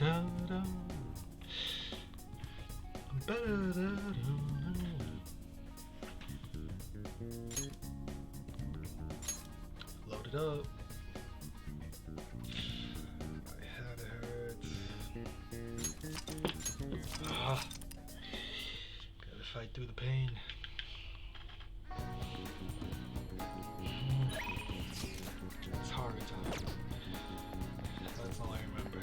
Da, da, ba, da, da, load it up. My head hurts. Ah, gotta fight through the pain. It's hard time. That's all I remember.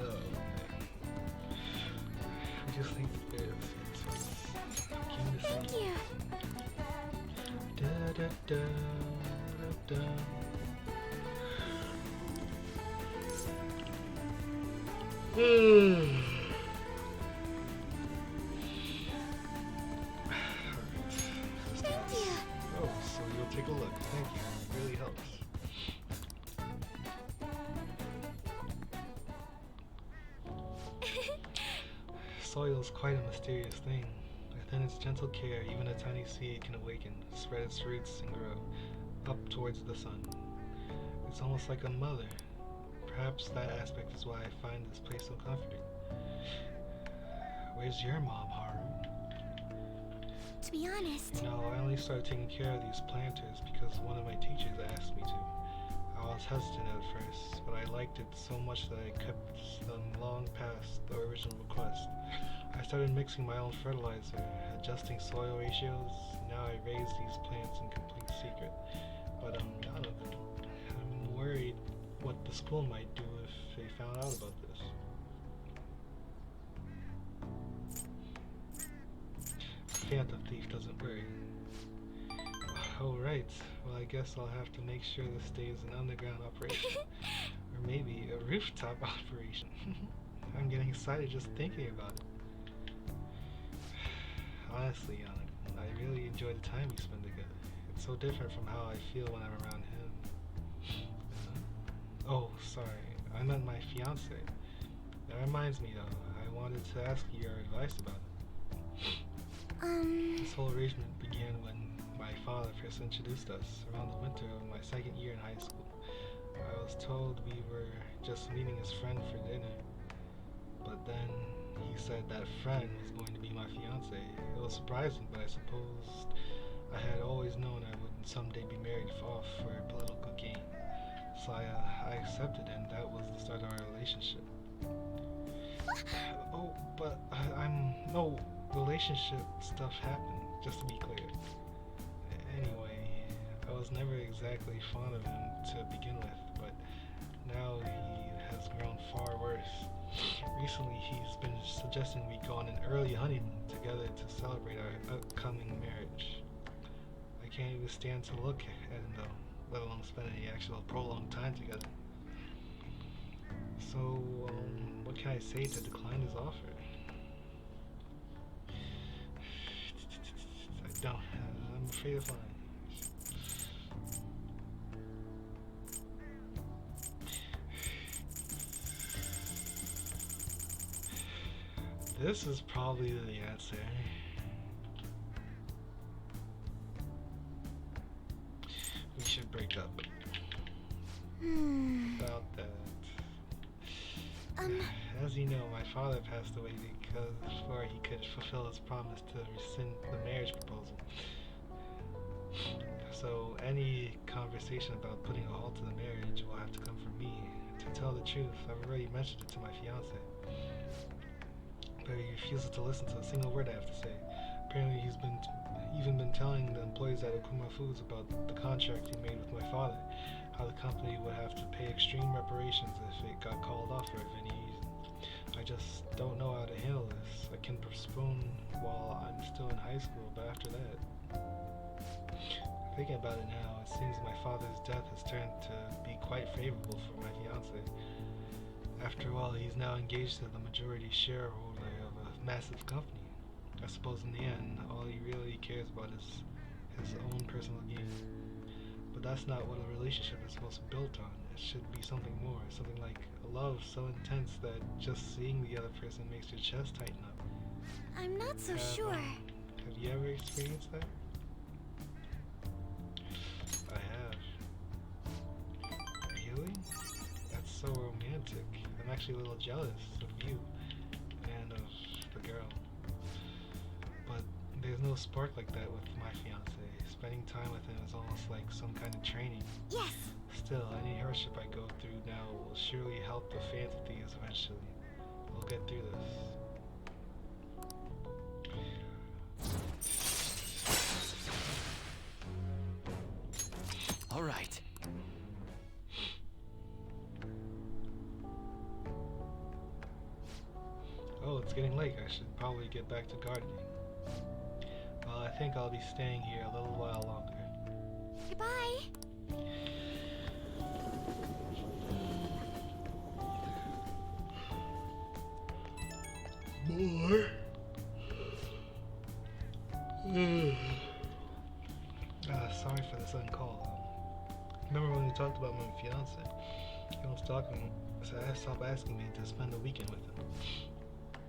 Oh, I just think it's keen to Thank see. you. Da da da da da. Let's do Thank this. you. Oh, so you'll take a look. Thank you. It really helps. Soil is quite a mysterious thing. Within its gentle care, even a tiny seed can awaken, spread its roots, and grow up towards the sun. It's almost like a mother. Perhaps that aspect is why I find this place so comforting. Where's your mom, Haru? To be honest, I only started taking care of these planters because one of my teachers asked me to. I was hesitant at first, but I liked it so much that I kept them long past the original request. I started mixing my own fertilizer, adjusting soil ratios. Now I raise these plants in complete secret. But I'm worried what the school might do if they found out about this. Phantom Thief doesn't worry. Oh, right. Well, I guess I'll have to make sure this stays an underground operation. Or maybe a rooftop operation. I'm getting excited just thinking about it. Honestly, Yannick, I really enjoy the time we spend together. It's so different from how I feel when I'm around him. Oh, sorry. I meant my fiance. That reminds me, though. I wanted to ask you your advice about it. This whole arrangement began when my father first introduced us around the winter of my second year in high school. I was told we were just meeting his friend for dinner, but then he said that friend was going to be my fiance. It was surprising, but I suppose I had always known I would someday be married off for political gain. So I accepted, and that was the start of our relationship. Oh, but I'm no relationship stuff happened. Just to be clear. Anyway, I was never exactly fond of him to begin with, but now he has grown far worse. Recently, he's been suggesting we go on an early honeymoon together to celebrate our upcoming marriage. I can't even stand to look at him though, let alone spend any actual prolonged time together. So, what can I say to decline his offer? I don't. I'm afraid of lying. This is probably the answer. We should break up. About that. As you know, my father passed away because before he could fulfill his promise to rescind the marriage proposal. So any conversation about putting a halt to the marriage will have to come from me. To tell the truth, I've already mentioned it to my fiance, but he refuses to listen to a single word I have to say. Apparently he's been even been telling the employees at Okuma Foods about the contract he made with my father, how the company would have to pay extreme reparations if it got called off for any reason. I just don't know how to handle this. I can postpone while I'm still in high school, but after that... Thinking about it now, it seems my father's death has turned to be quite favorable for my fiance. After all, he's now engaged to the majority shareholder of a massive company. I suppose in the end, all he really cares about is his own personal gain. But that's not what a relationship is supposed to be built on. It should be something more, something like a love so intense that just seeing the other person makes your chest tighten up. I'm not so sure. Have you ever experienced that? I have. Really? That's so romantic. I'm actually a little jealous of you and of the girl. But there's no spark like that with my fiance. Spending time with him is almost like some kind of training. Yes. Still, any hardship I go through now will surely help the fantasies eventually. We'll get through this. All right. Oh, it's getting late. I should probably get back to gardening. Well, I think I'll be staying here a little while longer. Goodbye. More? Sorry for the sudden call. Remember when we talked about my fiance? He was talking, so I stopped asking me to spend the weekend with him.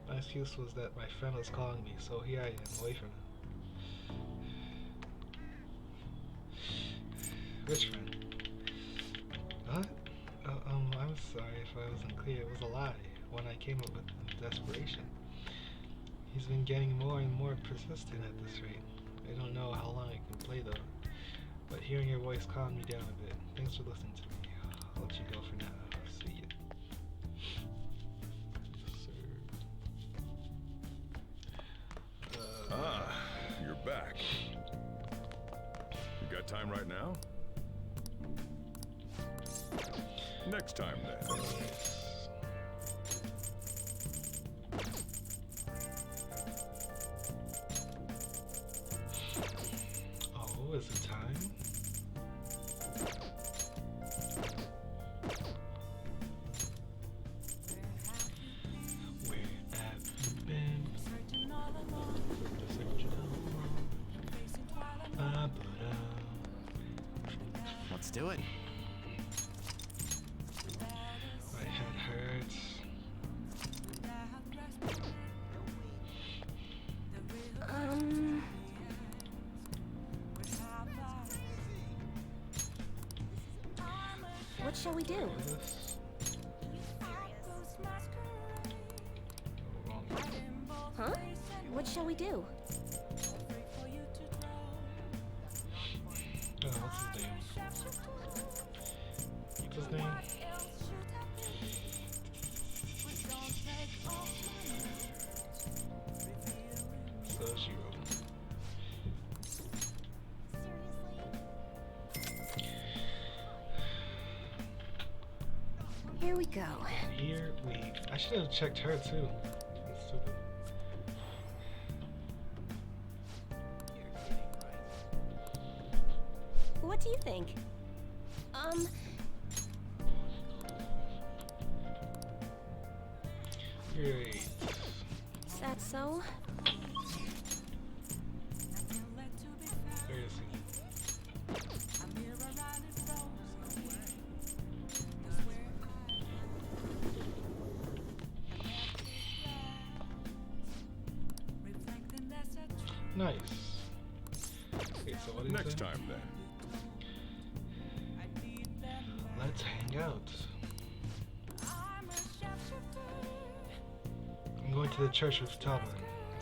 My excuse was that my friend was calling me, so here I am, away from him. Which friend? What? I'm sorry if I wasn't clear. It was a lie. One I came up with in desperation. He's been getting more and more persistent at this rate. I don't know how long I can play though. But hearing your voice calmed me down a bit. Thanks for listening to me. I'll let you go for now. See ya. Yes, sir. You're back. You got time right now? Next time, then. Oh, is it time? Where have you been? Let's do it. My head hurts. What shall we do? This? Wrong. Huh? What shall we do? Oh, what's his name? What's his name? Sojiro. Here we go. Here we. I should have checked her too. That's stupid. What do you think? Great. Is that so? Where is he? Nice. Okay, so what do you Next think? time, then. Let's hang out. I'm going to the church with Talbot.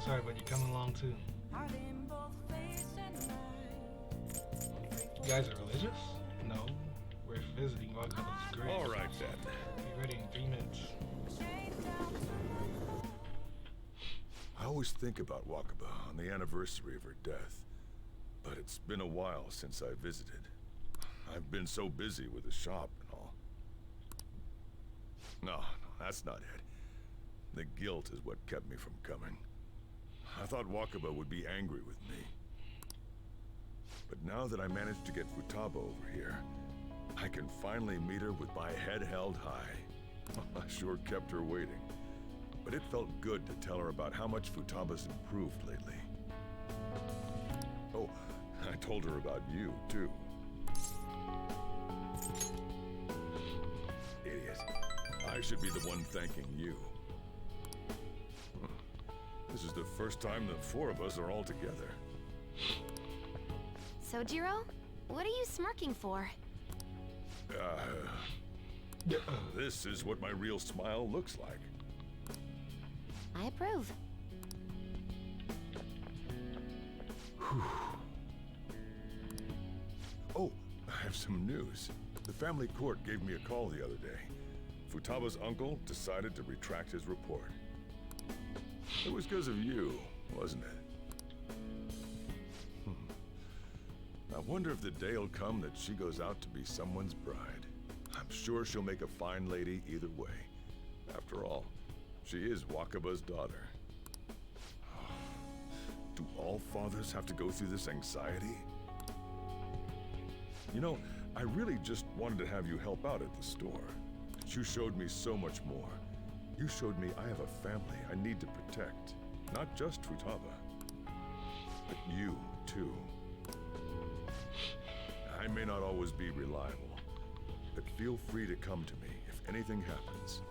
Sorry, but you're coming along too. You guys are religious? No. We're visiting Wakaba's grave. All right, then. Be ready in 3 minutes. I always think about Wakaba on the anniversary of her death, but it's been a while since I visited. I've been so busy with the shop and all. No, that's not it. The guilt is what kept me from coming. I thought Wakaba would be angry with me. But now that I managed to get Futaba over here, I can finally meet her with my head held high. I sure kept her waiting. But it felt good to tell her about how much Futaba's improved lately. Oh, I told her about you, too. Idiot. I should be the one thanking you. This is the first time the four of us are all together. Sojiro, what are you smirking for? This is what my real smile looks like. I approve. Oh, I have some news. The family court gave me a call the other day. Futaba's uncle decided to retract his report. It was because of you, wasn't it? I wonder if the day'll come that she goes out to be someone's bride. I'm sure she'll make a fine lady either way. After all, she is Wakaba's daughter. Do all fathers have to go through this anxiety? You know, I really just wanted to have you help out at the store. You showed me so much more. You showed me I have a family I need to protect. Not just Futaba, but you, too. I may not always be reliable, but feel free to come to me if anything happens.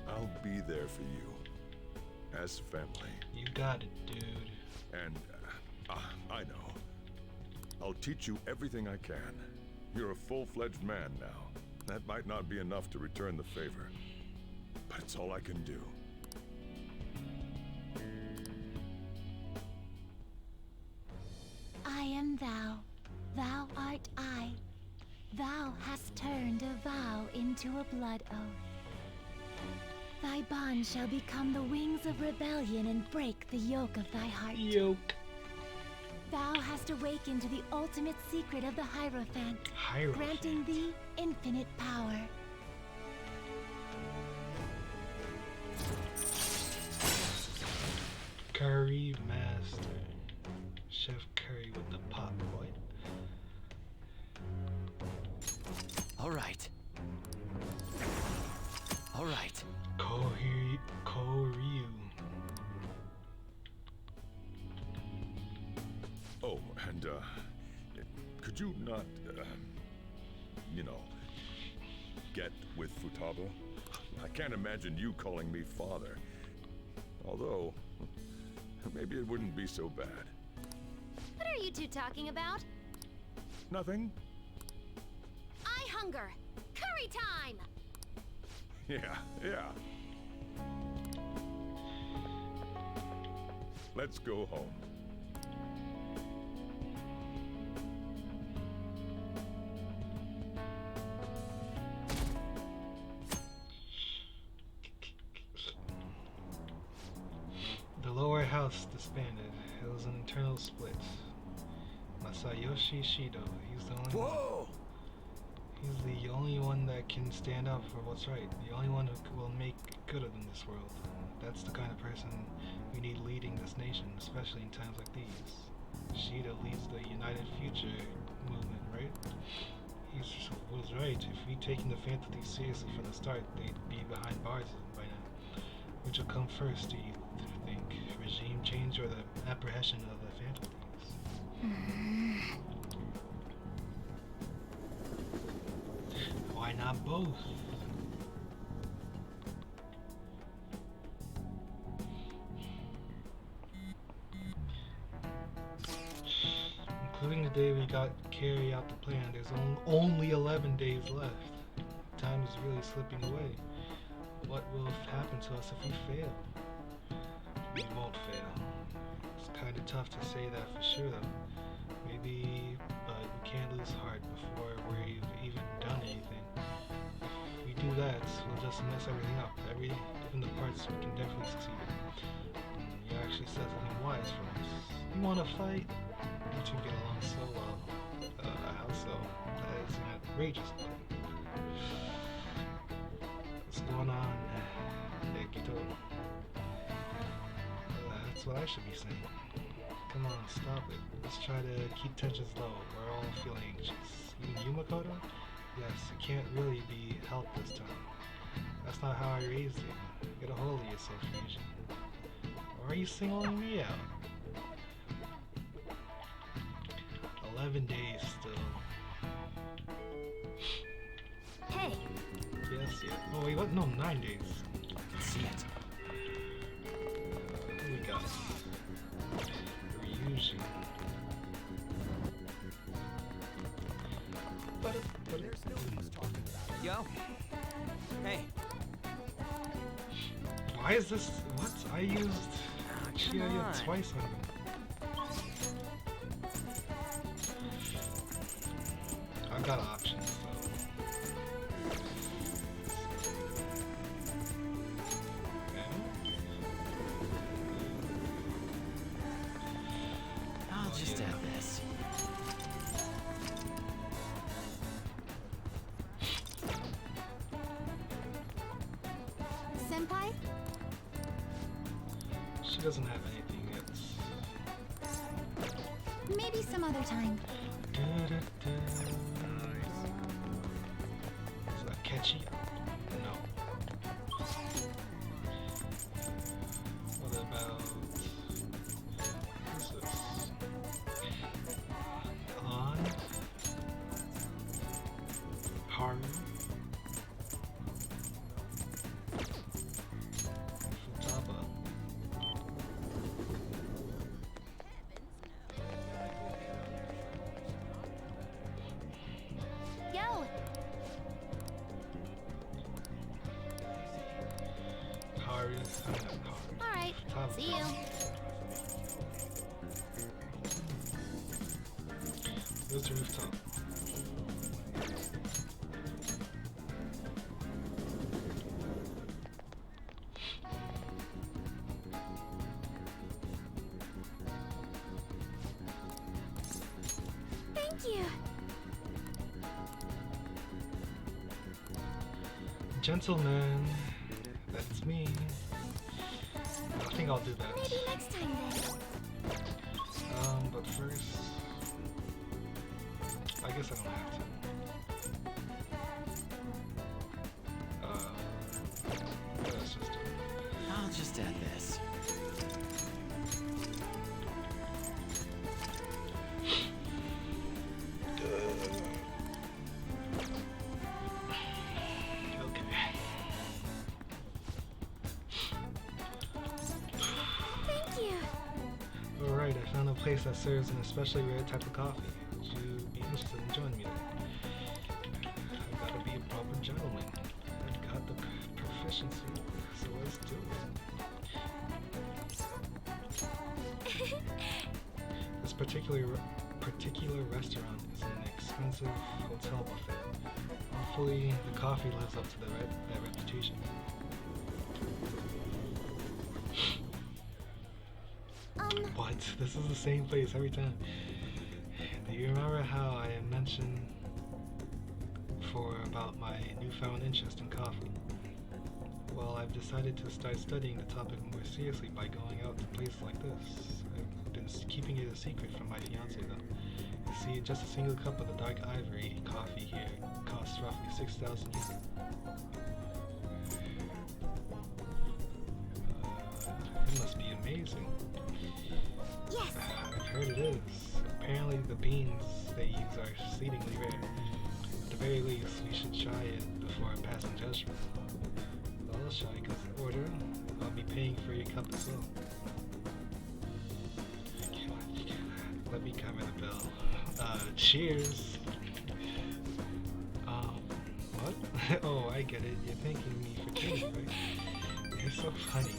I'll be there for you. As family. You got it, dude. And, I know. I'll teach you everything I can. You're a full-fledged man now. That might not be enough to return the favor, but it's all I can do. I am thou, thou art I. Thou hast turned a vow into a blood oath. Thy bond shall become the wings of rebellion and break the yoke of thy heart. Yoke. Thou hast awakened to the ultimate secret of the Hierophant, Hierophant. granting thee infinite power. Curry master. Chef Curry with the pot, boy. All right. All right. Koryu. Oh, and, could you not, you know, get with Futaba? I can't imagine you calling me father. Although, maybe it wouldn't be so bad. What are you two talking about? Nothing? I hunger. Curry time! Yeah. Let's go home. The lower house disbanded. It was an internal split. Masayoshi Shido. He's the only one. Whoa! He's the only one that can stand up for what's right. The only one who will make good of in this world. That's the kind of person we need leading this nation, especially in times like these. Shido leads the United Future movement, right? He was right. If we'd taken the Phantom seriously from the start, they'd be behind bars by now. Which will come first, do you think? Regime change or the apprehension of the Phantom Thieves? Why not both? Including the day we got carry out the plan, there's only 11 days left. Time is really slipping away. What will happen to us if we fail? We won't fail. It's kind of tough to say that for sure though. Maybe, but we can't lose heart before we've even done anything. If we do that, we'll just mess everything up. Even the parts we can definitely succeed in. You actually said something wise for us. You want to fight? You two get along so well. How so? That is an outrageous one. What's going on, Nekito? That's what I should be saying. Come on, stop it. Let's try to keep tensions low. We're all feeling anxious. Even you, Makoto? Yes, it can't really be helped this time. That's not how I raised you. Get a hold of yourself, Fuji. Or are you singling me out? 11 days still. Hey, Yes. Oh wait, what? No, 9 days. I can see it. Who we got? Why is this? What? I used Chia on. twice on him. I've got options, so. Okay. I'll Oh, just yeah. add this. Senpai? She doesn't have anything yet. Maybe some other time. Is that catchy? No. What about what's this? On Haru Futaba. Yo! Haru, I'm not Haru. Alright, Futaba. see you. Where's the rooftop? Thank you. Gentlemen, that's me. I think I'll do that. Maybe next time then. But first, I guess I don't have to. Let's just do it. I'll just add this. Okay. Thank you. Alright, I found a place that serves an especially rare type of coffee. Would you be interested in joining me there? I've got to be a proper gentleman. I've got the proficiency, so let's do it. This particular restaurant is an expensive hotel buffet. Hopefully, the coffee lives up to that reputation. What? This is the same place every time. Do you remember how I mentioned about my newfound interest in coffee? Well, I've decided to start studying the topic more seriously by going out to places like this. I've been keeping it a secret from my fiance though. You see, just a single cup of the dark ivory coffee here costs roughly 6,000 yen. It must be amazing. Yes. I've heard it is. Apparently the beans they use are exceedingly rare. At the very least, we should try it before passing judgment. Well, shall I order? I'll be paying for your cup as well. Let me cover the bill. Cheers! What? Oh, I get it. You're thanking me for kidding, right? You're so funny.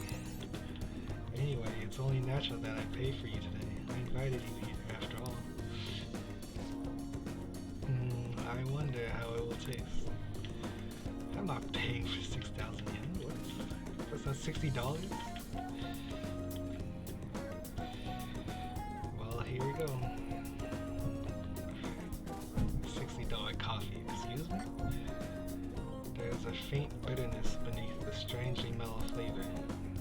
Anyway, it's only natural that I pay for you today. I invited you here, after all. I wonder how it will taste. I'm not paying for 6,000 yen. What? That's not $60? Well, here we go. $60 coffee, excuse me? There's a faint bitterness beneath the strangely mellow flavor.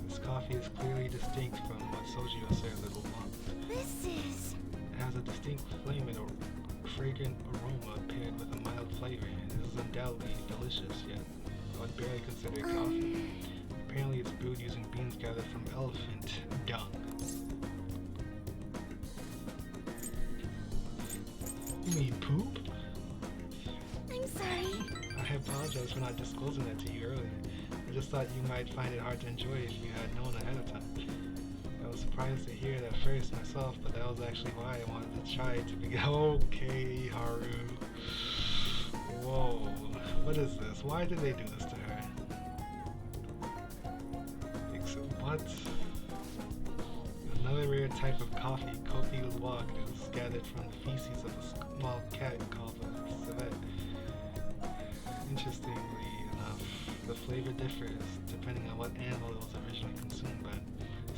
This coffee is clearly distinct from what Sojiro served at Oman. This is... It has a distinct flame and a fragrant aroma paired with a mild flavor. This is undoubtedly delicious, yet I would barely consider it coffee. Apparently it's brewed using beans gathered from elephant dung. You mean poop? I'm sorry. I apologize for not disclosing that to you earlier. I just thought you might find it hard to enjoy if you had known ahead of time. I was surprised to hear it at first myself, but that was actually why I wanted to try it to begin. Okay, Haru. Whoa. What is this? Why did they do this to her? What? Another rare type of coffee, Kopi Luwak, is gathered from the feces of a small cat called a civet. Interestingly enough, the flavor differs depending on what animal it was originally consumed by.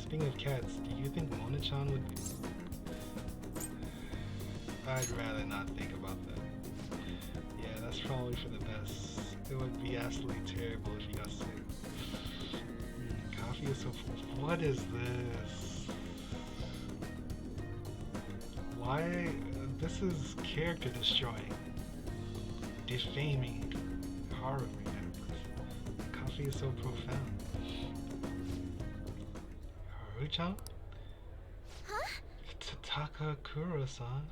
Speaking of cats, do you think Mona-chan would be... I'd rather not think about that. Yeah, that's probably for the best. It would be absolutely terrible if you got sick. Coffee is so... What is this? Why? This is character destroying. Defaming. Horror reacts. Coffee is so profound. Haru-chan? Huh? Takakura-san?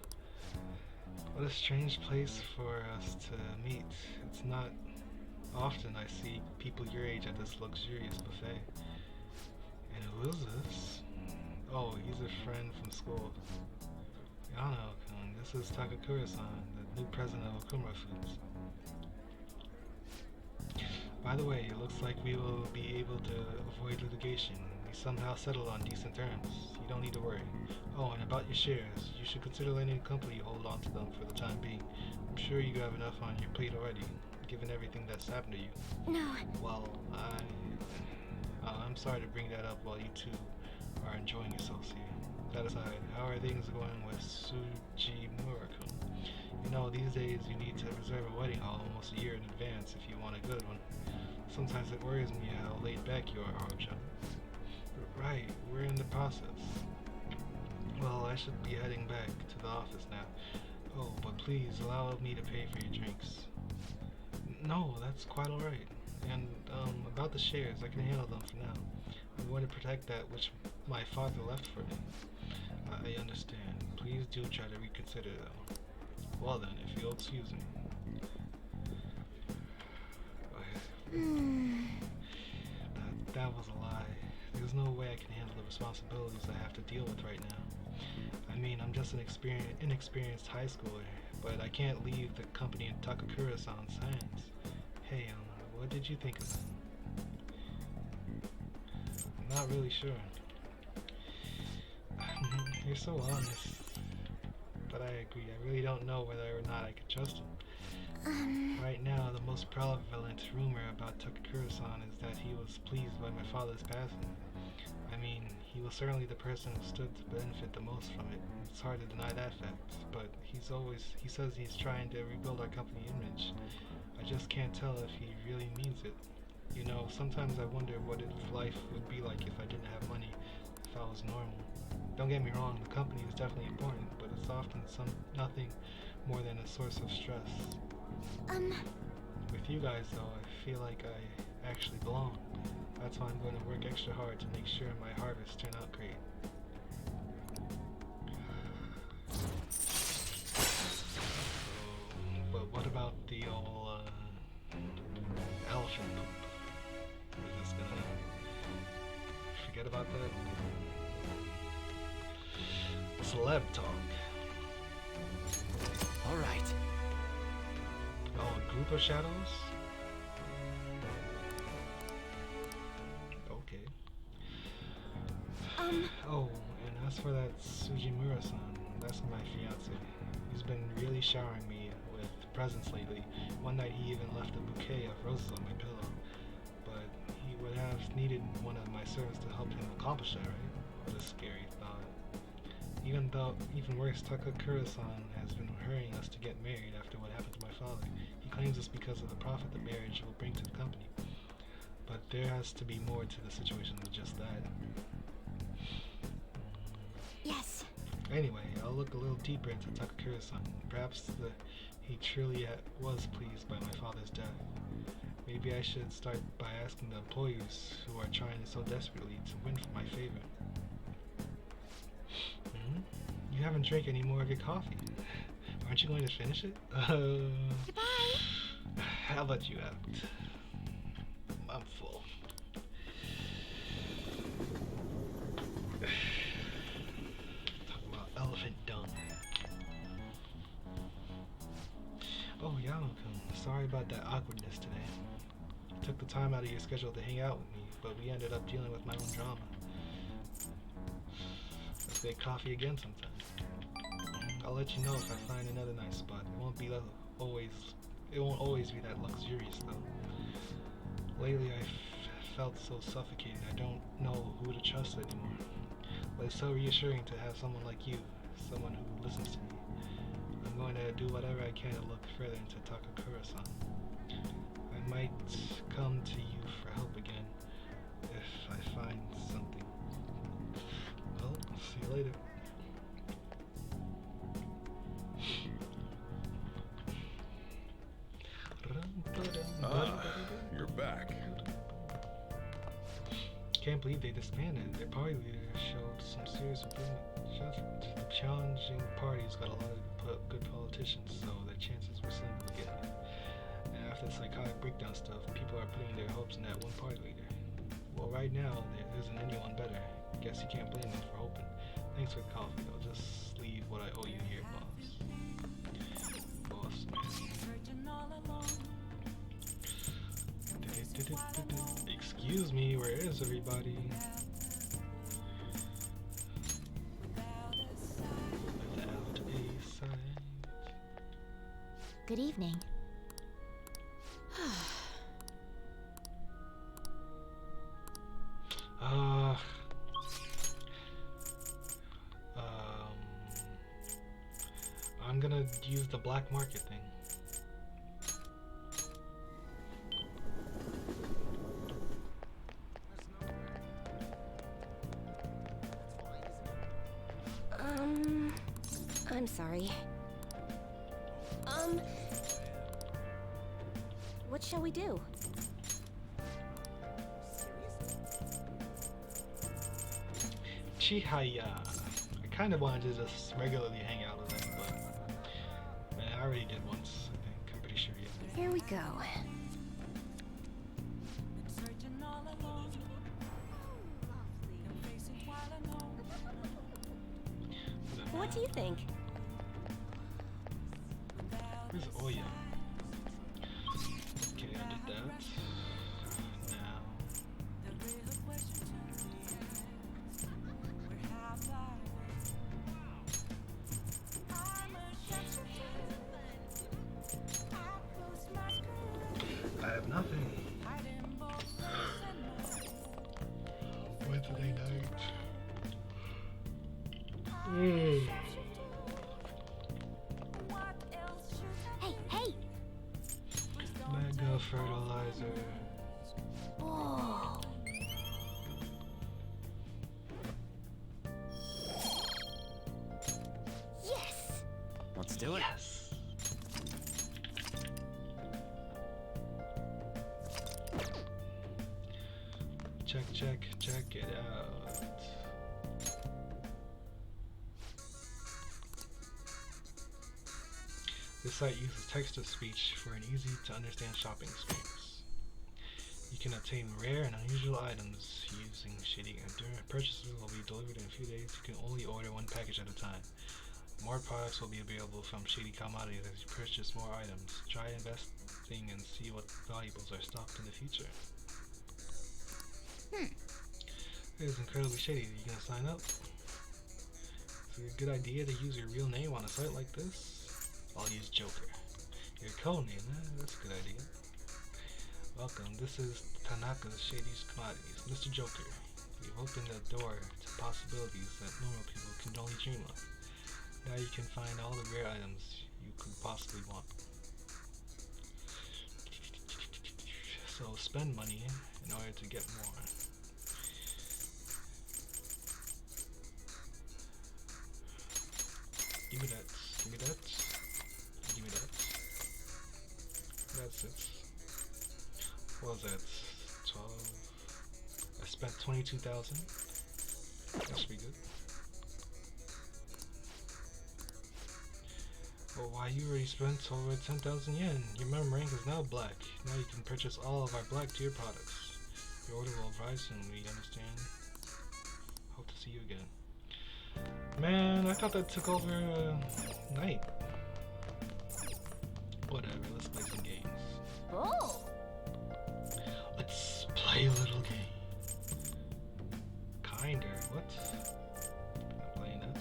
What a strange place for us to meet. It's not often I see people your age at this luxurious buffet. And who is this? Oh, he's a friend from school. Yano-kun, this is Takakura-san, the new president of Okumura Foods. By the way, it looks like we will be able to avoid litigation. We somehow settled on decent terms. You don't need to worry. Oh, and about your shares, you should consider letting the company hold on to them for the time being. I'm sure you have enough on your plate already, given everything that's happened to you. No. Well, I'm sorry to bring that up while you two are enjoying yourselves here. That aside, how are things going with Sujimura-kun? You know, these days you need to reserve a wedding hall almost a year in advance if you want a good one. Sometimes it worries me how laid back you are, Haru-chan. Right, we're in the process. Well, I should be heading back to the office now. Oh, but please allow me to pay for your drinks. No, that's quite alright. And, about the shares, I can handle them for now. I'm going to protect that which my father left for me. I understand. Please do try to reconsider, though. Well then, if you'll excuse me. That was a lie. There's no way I can handle the responsibilities I have to deal with right now. I mean, I'm just an inexperienced high schooler, but I can't leave the company in Takakura-san's hands. Hey, what did you think of that? I'm not really sure. You're so honest. But I agree, I really don't know whether or not I can trust him. Right now, the most prevalent rumor about Takakura-san is that he was pleased by my father's passing. I mean, he was certainly the person who stood to benefit the most from it. It's hard to deny that fact, but he says he's trying to rebuild our company image. I just can't tell if he really means it. You know, sometimes I wonder what life would be like if I didn't have money, if I was normal. Don't get me wrong, the company is definitely important, but it's often nothing more than a source of stress. With you guys, though, I feel like I actually belong. That's why I'm going to work extra hard to make sure my harvests turn out great. But what about the old elephant poop? We're just gonna forget about that? Celeb talk. All right. Oh, a group of shadows? Okay. Oh, and as for that Sujimura-san, that's my fiance. He's been really showering me with presents lately. One night he even left a bouquet of roses on my pillow. But he would have needed one of my servants to help him accomplish that, right? What a scary thought. Even worse, Takakura-san has been hurrying us to get married after what happened to my father. He claims it's because of the profit the marriage will bring to the company. But there has to be more to the situation than just that. Yes. Anyway, I'll look a little deeper into Takakura-san. Perhaps he truly was pleased by my father's death. Maybe I should start by asking the employees who are trying so desperately to win for my favor. You haven't drank any more of your coffee. Aren't you going to finish it? Goodbye. How about you act? I'm full. Talk about elephant dung. Oh, Yano-kun, sorry about that awkwardness today. took the time out of your schedule to hang out with me, but we ended up dealing with my own drama. Let's make coffee again sometime. I'll let you know if I find another nice spot. It won't always be that luxurious though. Lately I felt so suffocating. I don't know who to trust anymore. But it's so reassuring to have someone like you, someone who listens to me. I'm going to do whatever I can to look further into Takakura-san. I might come to you for help again if I find something. Well, see you later. You're back. Can't believe they disbanded. Their party leader showed some serious improvement. The challenging party's got a lot of good politicians, so their chances were slim to get it. And after the psychotic breakdown stuff, people are putting their hopes in that one party leader. Well, right now, there isn't anyone better. Guess you can't blame them for hoping. Thanks for the coffee, though. Just leave what I owe you here, boss. Boss, man. Excuse me, where is everybody? Without a sight. Good evening. I'm gonna use the black market thing. I'm sorry. What shall we do? Chihaya. I kind of wanted to just regularly hang out with him, but man, I already did once, I think. I'm pretty sure, yeah. Here we go. What do you think? Where's Oya? Okay, I did that. Now. I have nothing. Wednesday night. Hey! Mega fertilizer. Oh. Yes! Let's do it. Yes. Check it out. This site uses text-to-speech for an easy-to-understand shopping experience. You can obtain rare and unusual items using Shady Enter. Purchases will be delivered in a few days. You can only order one package at a time. More products will be available from Shady Commodities as you purchase more items. Try investing and see what valuables are stocked in the future. It is incredibly shady. Are you gonna sign up? Is it a good idea to use your real name on a site like this? I'll use Joker. Your code name, that's a good idea. Welcome, this is Tanaka's Shady's Commodities. Mr. Joker, you've opened the door to possibilities that normal people can only dream of. Now you can find all the rare items you could possibly want. So spend money in order to get more. Give me that. Give me that. Give me that. That's it. What was that? 12. I spent 22,000. That should be good. Well, why you already spent over 10,000 yen? Your member rank is now black. Now you can purchase all of our black tier products. Your order will arrive soon, we understand. Hope to see you again. Man, I thought that took over night. Whatever, let's play some games. Oh! behind her. What? Not playing it.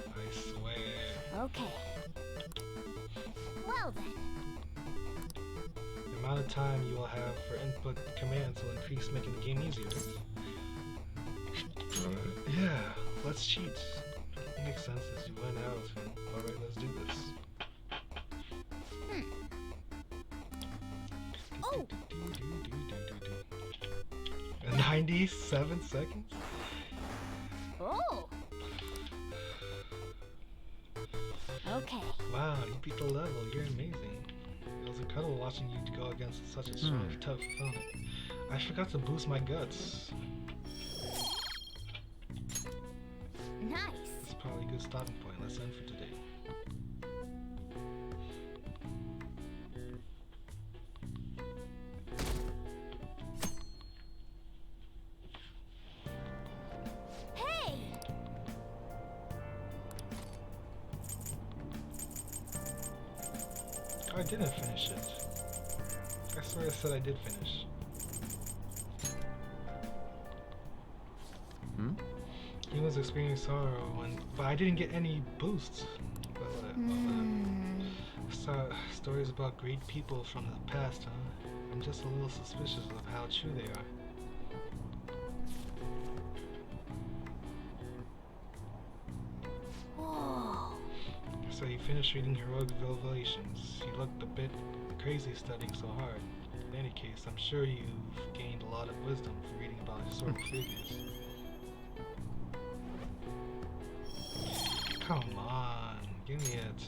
I swear. Okay. Well then. The amount of time you will have for input commands will increase, making the game easier. Yeah, let's cheat. It makes sense as you went out. Alright, let's do this. Oh. 97 seconds? Oh. Okay. Wow, you beat the level. You're amazing. It was incredible watching you go against such a strong, tough opponent. I forgot to boost my guts. Nice. That's probably a good stopping point. Let's end for today. Hey. Oh, I didn't finish it. I swear I said I did finish. Humans experience sorrow, but I didn't get any boosts. But whatever. Stories about great people from the past, huh? I'm just a little suspicious of how true they are. Whoa. So you finished reading Heroic Revelations. You looked a bit crazy studying so hard. In any case, I'm sure you've gained a lot of wisdom from reading about historical figures. Come on, give me it.